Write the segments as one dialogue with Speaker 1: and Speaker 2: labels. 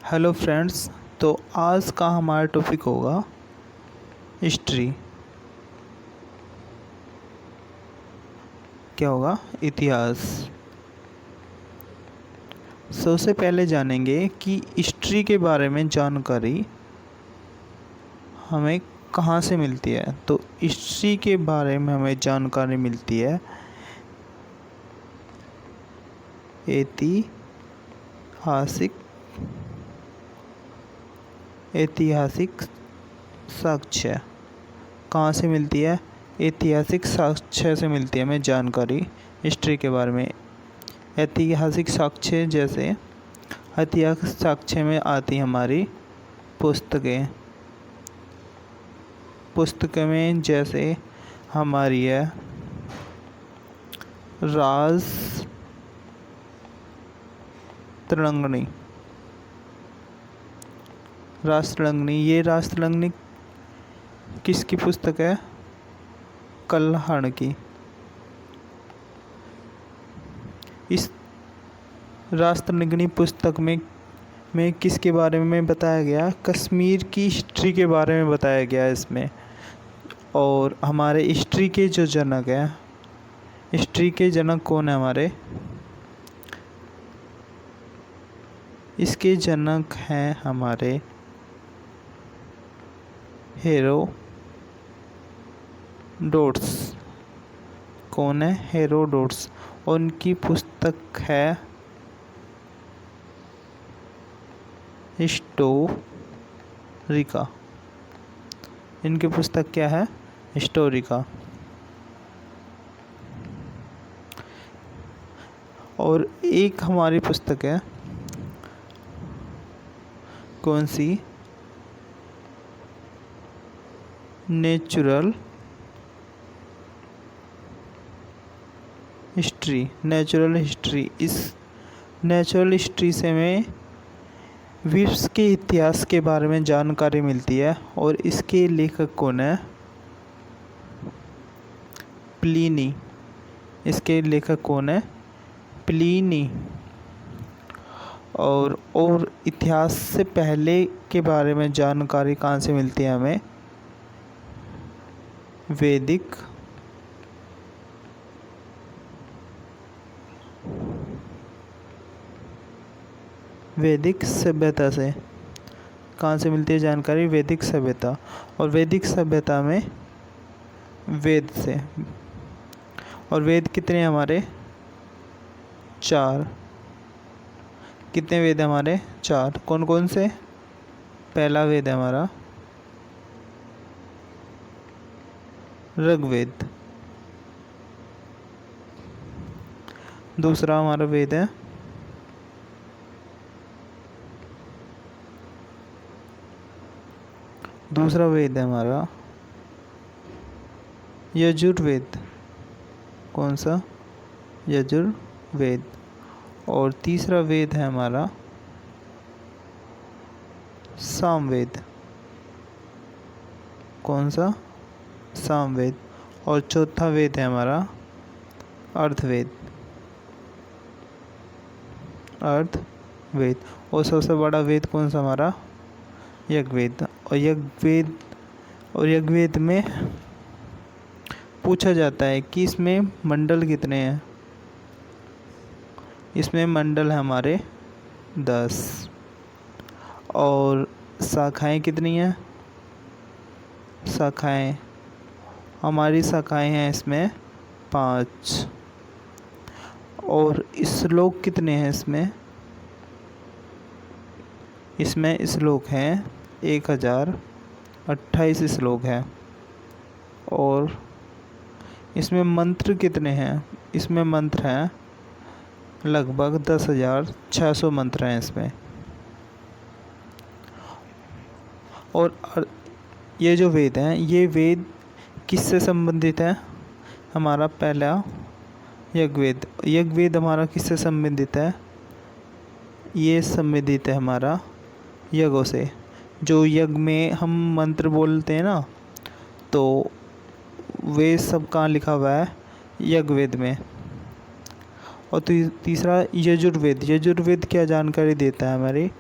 Speaker 1: Hello friends. तो आज का हमारा टॉपिक होगा हिस्ट्री। क्या होगा? इतिहास। सबसे पहले जानेंगे कि हिस्ट्री के बारे में जानकारी हमें कहाँ से मिलती है। तो हिस्ट्री के बारे में हमें जानकारी मिलती है ऐतिहासिक साक्ष्य। कहाँ से मिलती है? ऐतिहासिक साक्ष्य से मिलती है हमें जानकारी हिस्ट्री के बारे में। ऐतिहासिक साक्ष्य जैसे ऐतिहासिक साक्ष्य में आती हमारी पुस्तकें में जैसे हमारी है राजतरंगिणी। ये राजतरंगिणी किसकी पुस्तक है? कल्हड़ की। इस राजतरंगिणी पुस्तक में किसके बारे में बताया गया? कश्मीर की हिस्ट्री के बारे में बताया गया इसमें। और हमारे हिस्ट्री के जो जनक हैं, हिस्ट्री के जनक कौन है हमारे? इसके जनक हैं हमारे हेरोडोटस। कौन है? हेरोडोटस। उनकी पुस्तक है हिस्टोरिका। इनकी पुस्तक क्या है? हिस्टोरिका। और एक हमारी पुस्तक है, कौन सी? Natural history. इस नेचुरल हिस्ट्री से हमें विश्व के इतिहास के बारे में जानकारी मिलती है। और इसके लेखक कौन है? प्लिनी। इसके लेखक कौन है? प्लिनी। और इतिहास से पहले के बारे में जानकारी कहाँ से मिलती है हमें? वैदिक सभ्यता से। कहाँ से मिलती है जानकारी? वैदिक सभ्यता। और वैदिक सभ्यता में वेद से। और वेद कितने हैं हमारे? 4। कितने वेद हैं हमारे? 4। कौन कौन से? पहला वेद है हमारा ऋग्वेद। दूसरा हमारा वेद है हमारा यजुर्वेद। कौन सा? यजुर्वेद। और तीसरा वेद है हमारा सामवेद। कौन सा? सामवेद। और चौथा वेद है हमारा अर्थवेद। और सबसे बड़ा वेद कौन सा हमारा? यज्ञवेद। और यज्ञवेद में पूछा जाता है कि इसमें मंडल कितने हैं? इसमें मंडल है हमारे 10। और शाखाएं कितनी हैं? हमारी शाखाएं हैं इसमें 5। और श्लोक कितने हैं इसमें? श्लोक हैं 1028 श्लोक हैं। और इसमें मंत्र कितने हैं? इसमें मंत्र हैं लगभग 10,600 मंत्र हैं इसमें। और ये जो वेद हैं, ये वेद किससे संबंधित है? हमारा पहला यज्ञवेद हमारा किससे संबंधित है? ये संबंधित है हमारा यज्ञों से। जो यज्ञ में हम मंत्र बोलते हैं ना, तो वे सब कहाँ लिखा हुआ है? यज्ञवेद में। और तीसरा यजुर्वेद। यजुर्वेद क्या जानकारी देता है हमारी?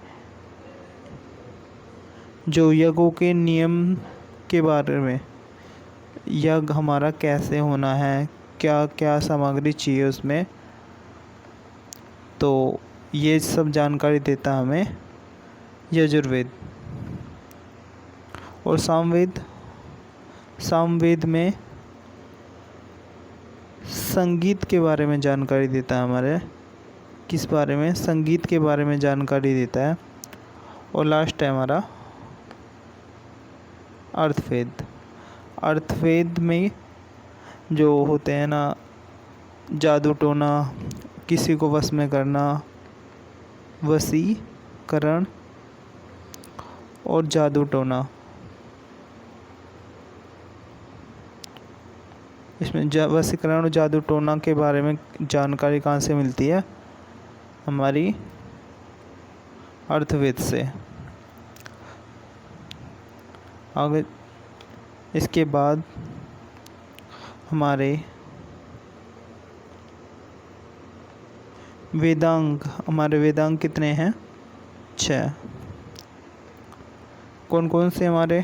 Speaker 1: जो यज्ञों के नियम के बारे में, यज्ञ हमारा कैसे होना है, क्या क्या सामग्री चाहिए उसमें, तो ये सब जानकारी देता हमें यजुर्वेद। और सामवेद, सामवेद में संगीत के बारे में जानकारी देता है हमारे, किस बारे में, संगीत के बारे में जानकारी देता है। और लास्ट है हमारा अर्थवेद। अर्थवेद में जो होते हैं ना, जादू टोना, किसी को वश में करना, वशीकरण और जादू टोना, इसमें वशीकरण और जादू टोना के बारे में जानकारी कहाँ से मिलती है, हमारी अर्थवेद से। आगे इसके बाद हमारे वेदांग, हमारे वेदांग कितने हैं, 6। कौन कौन से हमारे,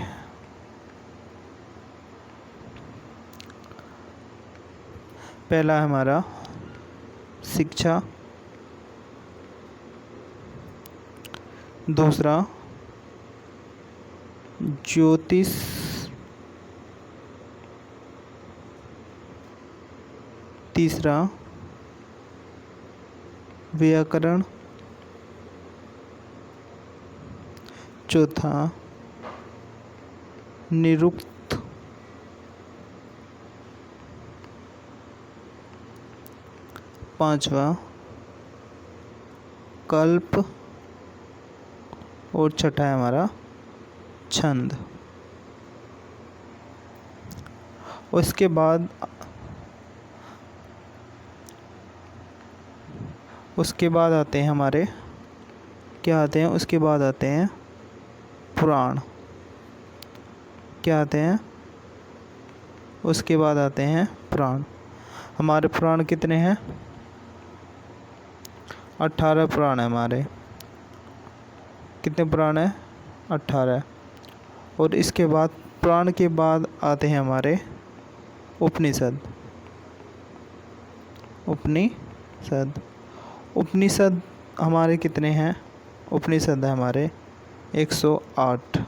Speaker 1: पहला है हमारा शिक्षा, दूसरा ज्योतिष, तीसरा व्याकरण, चौथा निरुक्त, पांचवा कल्प और छठा है हमारा छंद। उसके बाद आते हैं हमारे, क्या आते हैं, उसके बाद आते हैं पुराण। क्या आते हैं, उसके बाद आते हैं पुराण। हमारे पुराण कितने हैं, 18 पुराण है हमारे। कितने पुराण है, 18। और इसके बाद, पुराण के बाद आते हैं हमारे उपनिषद। उपनिषद हमारे कितने हैं, उपनिषद है हमारे 108।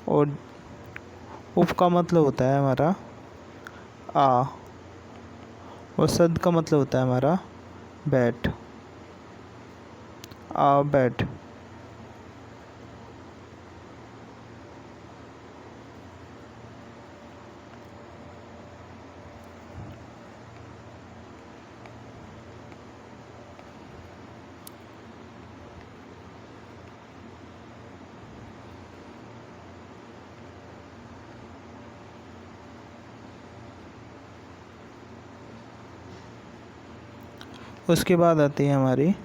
Speaker 1: और उप का मतलब होता है हमारा आ, और सद का मतलब होता है हमारा बैठ, आ बैठ। उसके बाद आती है हमारी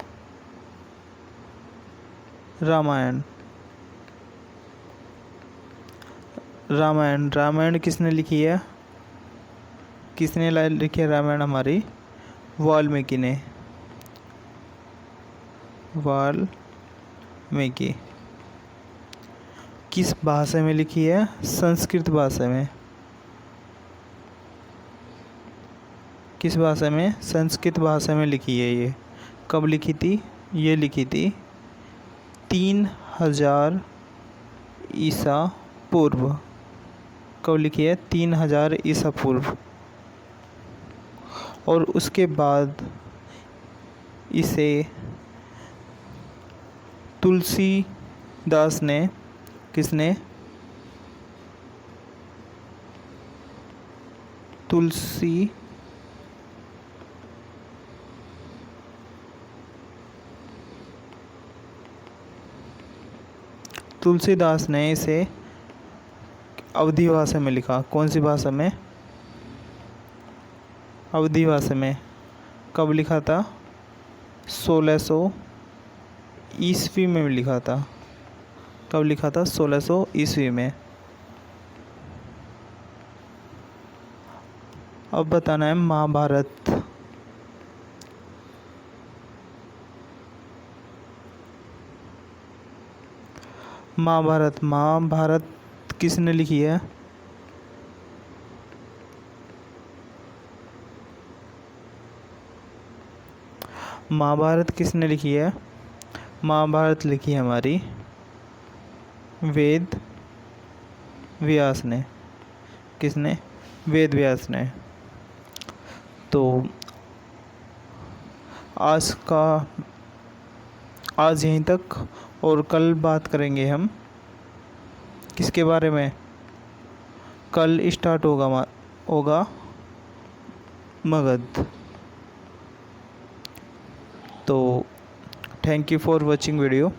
Speaker 1: रामायण। रामायण किसने लिखी है, किसने लिखी है रामायण, हमारी वाल्मीकि ने। वाल्मीकि किस भाषा में लिखी है, संस्कृत भाषा में। किस भाषा में, संस्कृत भाषा में लिखी है ये। कब लिखी थी, ये लिखी थी 3000 ईसा पूर्व। कब लिखी है, 3000 ईसा पूर्व। और उसके बाद इसे तुलसीदास ने, किसने, तुलसीदास ने इसे अवधी भाषा में लिखा। कौन सी भाषा में, अवधी भाषा में। कब लिखा था, 1600 ईस्वी में लिखा था। कब लिखा था, 1600 ईस्वी में। अब बताना है महाभारत। महाभारत। महाभारत किसने लिखी है? महाभारत किसने लिखी है? महाभारत लिखी है हमारी वेद व्यास ने। किसने? वेद व्यास ने। तो आज यहीं तक, और कल बात करेंगे हम किसके बारे में? कल स्टार्ट होगा मगध। तो thank you for watching video.